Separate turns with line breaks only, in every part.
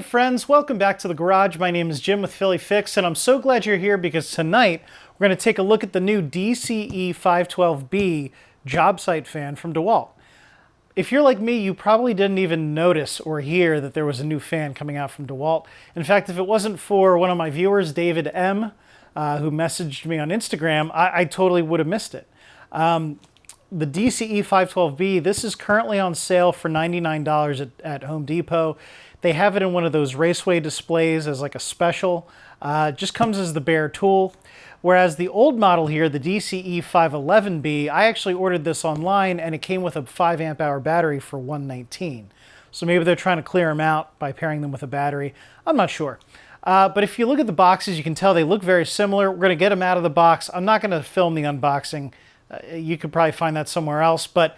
friends, welcome back to the garage. My name is Jim with Philly Fix, and I'm so glad you're here because tonight we're going to take a look at the new DCE 512B Jobsite fan from DeWalt. If you're like me, you probably didn't even notice or hear that there was a new fan coming out from DeWalt. In fact, if it wasn't for one of my viewers, David M., who messaged me on Instagram, I totally would have missed it. The DCE 512B, this is currently on sale for $99 at Home Depot. They have it in one of those raceway displays as like a special. Just comes as the bare tool. Whereas the old model here, the DCE 511B, I actually ordered this online and it came with a 5 amp hour battery for $119. So maybe they're trying to clear them out by pairing them with a battery. I'm not sure. But if you look at the boxes, you can tell they look very similar. We're going to get them out of the box. I'm not going to film the unboxing. You could probably find that somewhere else, but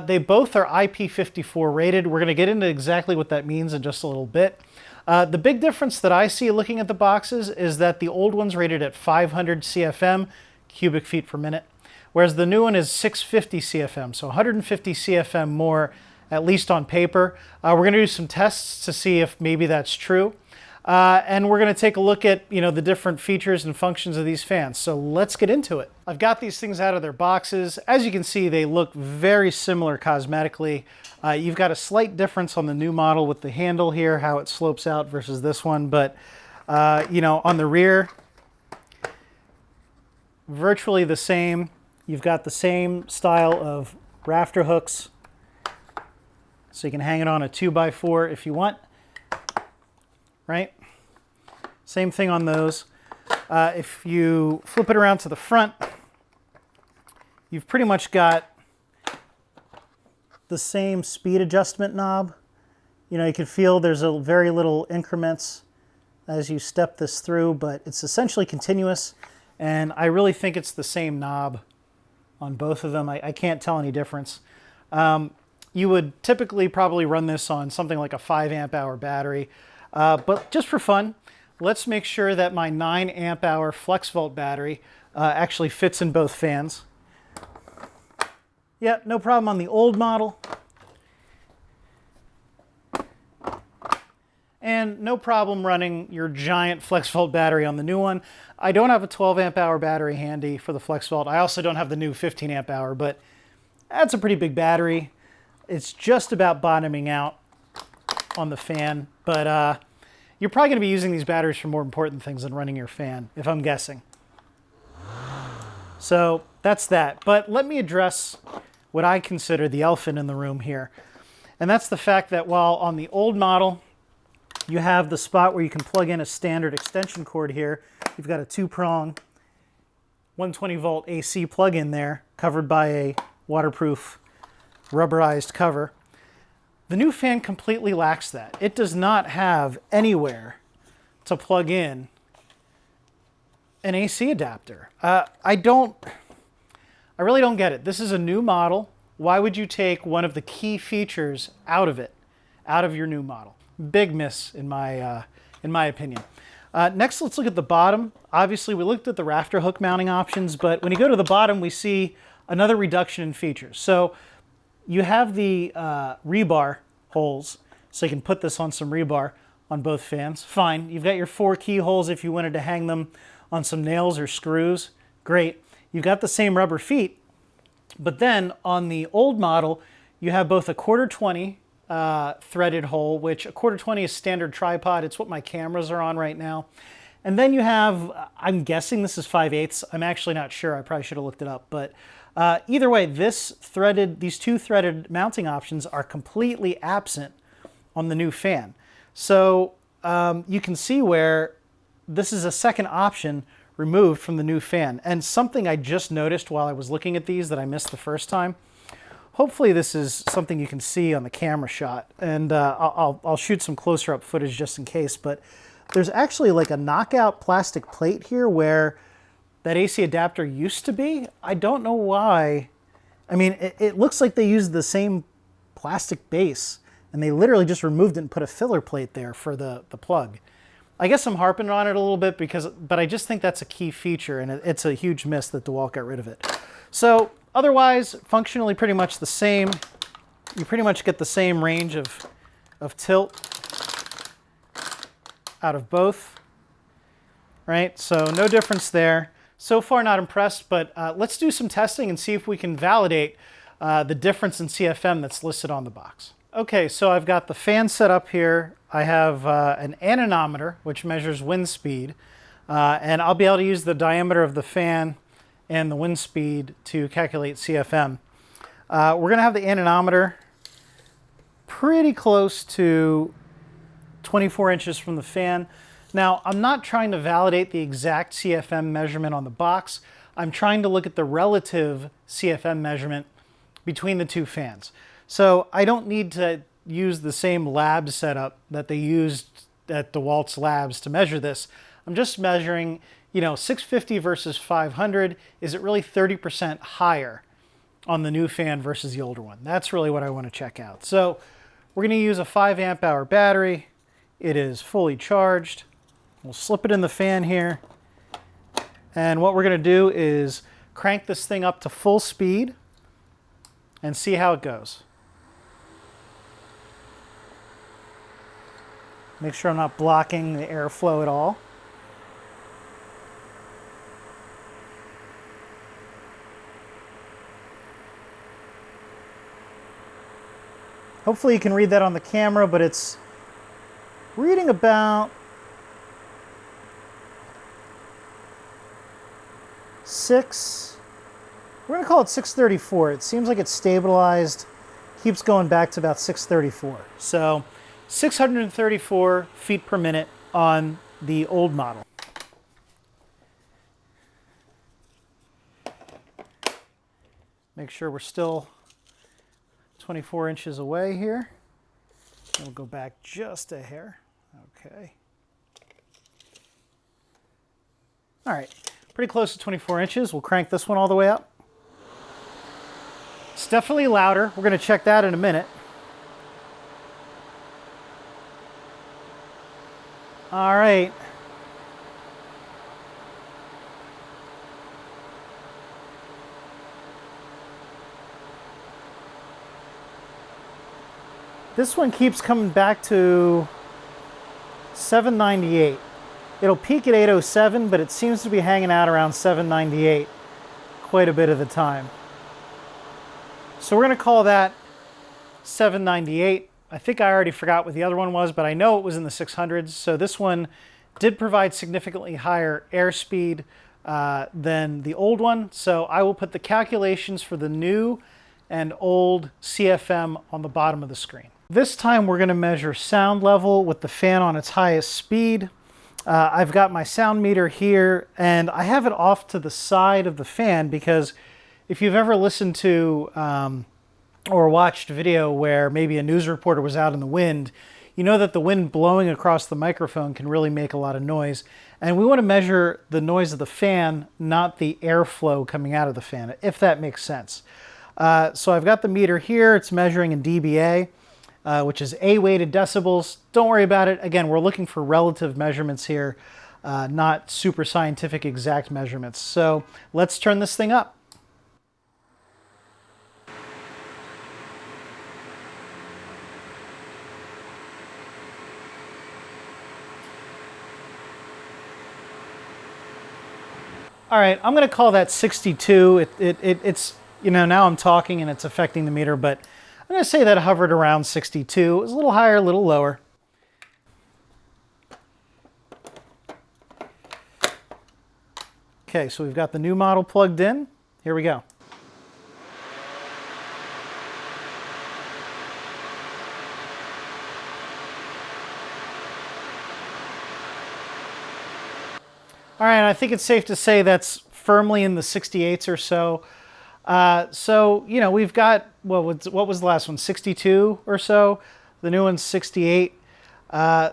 they both are IP54 rated. We're going to get into exactly what that means in just a little bit. The big difference that I see looking at the boxes is that the old one's rated at 500 CFM, cubic feet per minute, whereas the new one is 650 CFM, so 150 CFM more, at least on paper. We're going to do some tests to see if maybe that's true. And we're going to take a look at, the different features and functions of these fans. So let's get into it. I've got these things out of their boxes. As you can see, they look very similar cosmetically. You've got a slight difference on the new model with the handle here, how it slopes out versus this one. But, on the rear, virtually the same. You've got the same style of rafter hooks. So you can hang it on a 2x4 if you want. Right? Same thing on those. If you flip it around to the front, you've pretty much got the same speed adjustment knob. You can feel there's a very little increments as you step this through, but it's essentially continuous, and I really think it's the same knob on both of them. I can't tell any difference. You would typically probably run this on something like a 5 amp hour battery. But just for fun, let's make sure that my 9 amp hour FlexVolt battery actually fits in both fans. Yeah, no problem on the old model. And no problem running your giant FlexVolt battery on the new one. I don't have a 12 amp hour battery handy for the FlexVolt. I also don't have the new 15 amp hour, but that's a pretty big battery. It's just about bottoming out on the fan, but you're probably going to be using these batteries for more important things than running your fan, if I'm guessing. So that's that. But let me address what I consider the elephant in the room here. And that's the fact that while on the old model, you have the spot where you can plug in a standard extension cord here. You've got a 2-prong 120 volt AC plug in there, covered by a waterproof rubberized cover. The new fan completely lacks that. It does not have anywhere to plug in an AC adapter. I really don't get it. This is a new model. Why would you take one of the key features out of your new model? Big miss in my opinion. Next, let's look at the bottom. Obviously, we looked at the rafter hook mounting options, but when you go to the bottom, we see another reduction in features. So you have the rebar holes, so you can put this on some rebar on both fans. Fine. You've got your 4 keyholes if you wanted to hang them on some nails or screws. Great. You've got the same rubber feet, but then on the old model, you have both a 1/4-20 threaded hole, which a 1/4-20 is standard tripod. It's what my cameras are on right now. And then you have, I'm guessing this is 5/8. I'm actually not sure. I probably should have looked it up, but either way, these 2 threaded mounting options are completely absent on the new fan. So you can see where this is a second option removed from the new fan. And something I just noticed while I was looking at these that I missed the first time. Hopefully this is something you can see on the camera shot. And I'll shoot some closer up footage just in case. But there's actually like a knockout plastic plate here where that AC adapter used to be. I don't know why. I mean, it looks like they used the same plastic base and they literally just removed it and put a filler plate there for the plug. I guess I'm harping on it a little bit but I just think that's a key feature and it's a huge miss that DeWalt got rid of it. So otherwise, functionally pretty much the same. You pretty much get the same range of tilt out of both, right? So no difference there. So far not impressed, but let's do some testing and see if we can validate the difference in CFM that's listed on the box. Okay, so I've got the fan set up here. I have an anemometer, which measures wind speed, and I'll be able to use the diameter of the fan and the wind speed to calculate CFM. We're going to have the anemometer pretty close to 24 inches from the fan. Now, I'm not trying to validate the exact CFM measurement on the box. I'm trying to look at the relative CFM measurement between the two fans. So I don't need to use the same lab setup that they used at DeWalt's labs to measure this. I'm just measuring, 650 versus 500. Is it really 30% higher on the new fan versus the older one? That's really what I want to check out. So we're going to use a 5 amp hour battery. It is fully charged. We'll slip it in the fan here. And what we're going to do is crank this thing up to full speed and see how it goes. Make sure I'm not blocking the airflow at all. Hopefully you can read that on the camera, but it's reading about 6. We're going to call it 634. It seems like it's stabilized, keeps going back to about 634. So 634 feet per minute on the old model. Make sure we're still 24 inches away here. We'll go back just a hair. Okay. All right, pretty close to 24 inches. We'll crank this one all the way up. It's definitely louder. We're going to check that in a minute. All right. This one keeps coming back to 798. It'll peak at 807, but it seems to be hanging out around 798 quite a bit of the time. So we're going to call that 798. I think I already forgot what the other one was, but I know it was in the 600s. So this one did provide significantly higher airspeed than the old one. So I will put the calculations for the new and old CFM on the bottom of the screen. This time we're going to measure sound level with the fan on its highest speed. I've got my sound meter here, and I have it off to the side of the fan because if you've ever listened to or watched video where maybe a news reporter was out in the wind, you know that the wind blowing across the microphone can really make a lot of noise. And we want to measure the noise of the fan, not the airflow coming out of the fan, if that makes sense. So I've got the meter here. It's measuring in dBA, which is A-weighted decibels. Don't worry about it. Again, we're looking for relative measurements here, not super scientific exact measurements. So let's turn this thing up. All right, I'm going to call that 62. It's, now I'm talking and it's affecting the meter, but I'm going to say that it hovered around 62. It was a little higher, a little lower. Okay, so we've got the new model plugged in. Here we go. All right, I think it's safe to say that's firmly in the 68s or so. We've got, what was the last one, 62 or so? The new one's 68.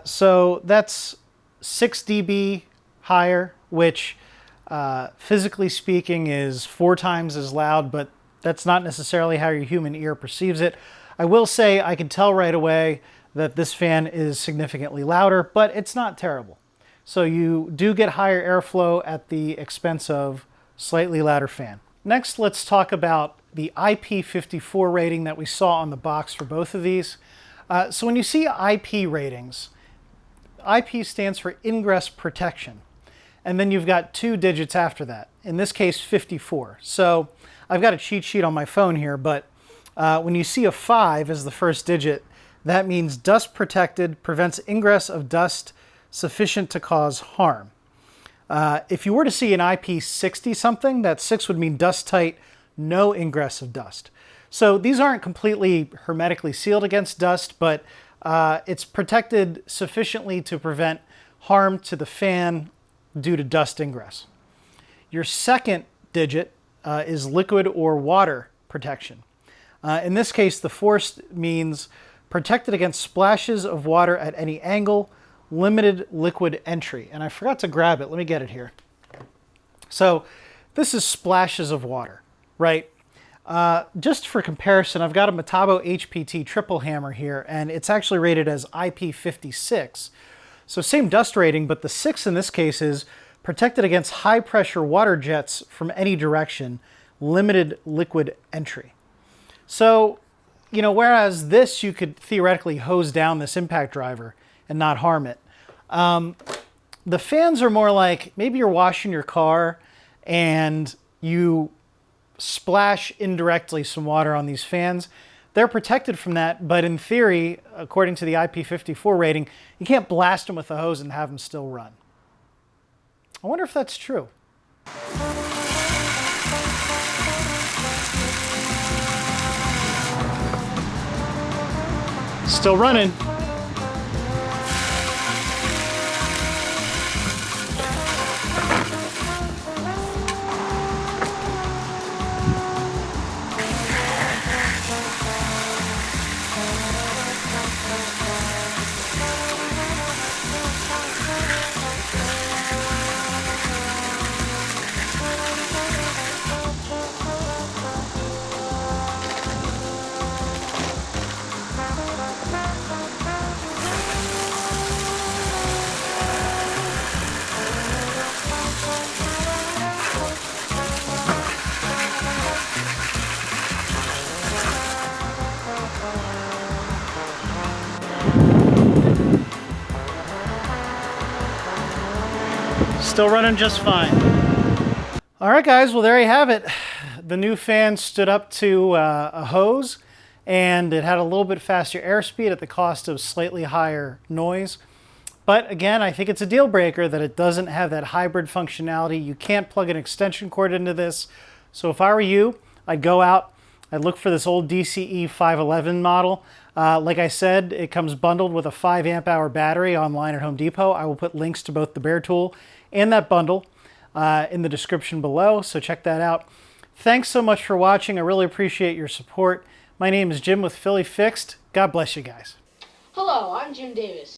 So that's 6 dB higher, which physically speaking is 4 times as loud, but that's not necessarily how your human ear perceives it. I will say I can tell right away that this fan is significantly louder, but it's not terrible. So you do get higher airflow at the expense of slightly louder fan. Next, let's talk about the IP54 rating that we saw on the box for both of these. So when you see IP ratings, IP stands for ingress protection. And then you've got 2 digits after that, in this case 54. So I've got a cheat sheet on my phone here, but when you see a 5 as the first digit, that means dust protected, prevents ingress of dust sufficient to cause harm. If you were to see an IP 60 something, that 6 would mean dust tight, no ingress of dust. So these aren't completely hermetically sealed against dust, but it's protected sufficiently to prevent harm to the fan due to dust ingress. Your second digit is liquid or water protection. In this case, the 4 means protected against splashes of water at any angle, limited liquid entry. And I forgot to grab it. Let me get it here. So this is splashes of water, right? Just for comparison, I've got a Metabo HPT triple hammer here, and it's actually rated as IP56. So same dust rating, but the 6 in this case is protected against high pressure water jets from any direction, limited liquid entry. So, you know, whereas this, you could theoretically hose down this impact driver and not harm it. The fans are more like, maybe you're washing your car and you splash indirectly some water on these fans. They're protected from that, but in theory, according to the IP54 rating, you can't blast them with a hose and have them still run. I wonder if that's true. Still running. Still running just fine. All right, guys, well, there you have it. The new fan stood up to a hose, and it had a little bit faster airspeed at the cost of slightly higher noise. But again, I think it's a deal breaker that it doesn't have that hybrid functionality. You can't plug an extension cord into this. So if I were you, I'd go out, I'd look for this old DCE 511 model. Like I said, it comes bundled with a 5 amp hour battery online at Home Depot. I will put links to both the bare tool and that bundle in the description below, so check that out. Thanks so much for watching. I really appreciate your support. My name is Jim with Philly Fixed. God bless you guys.
Hello, I'm Jim Davis.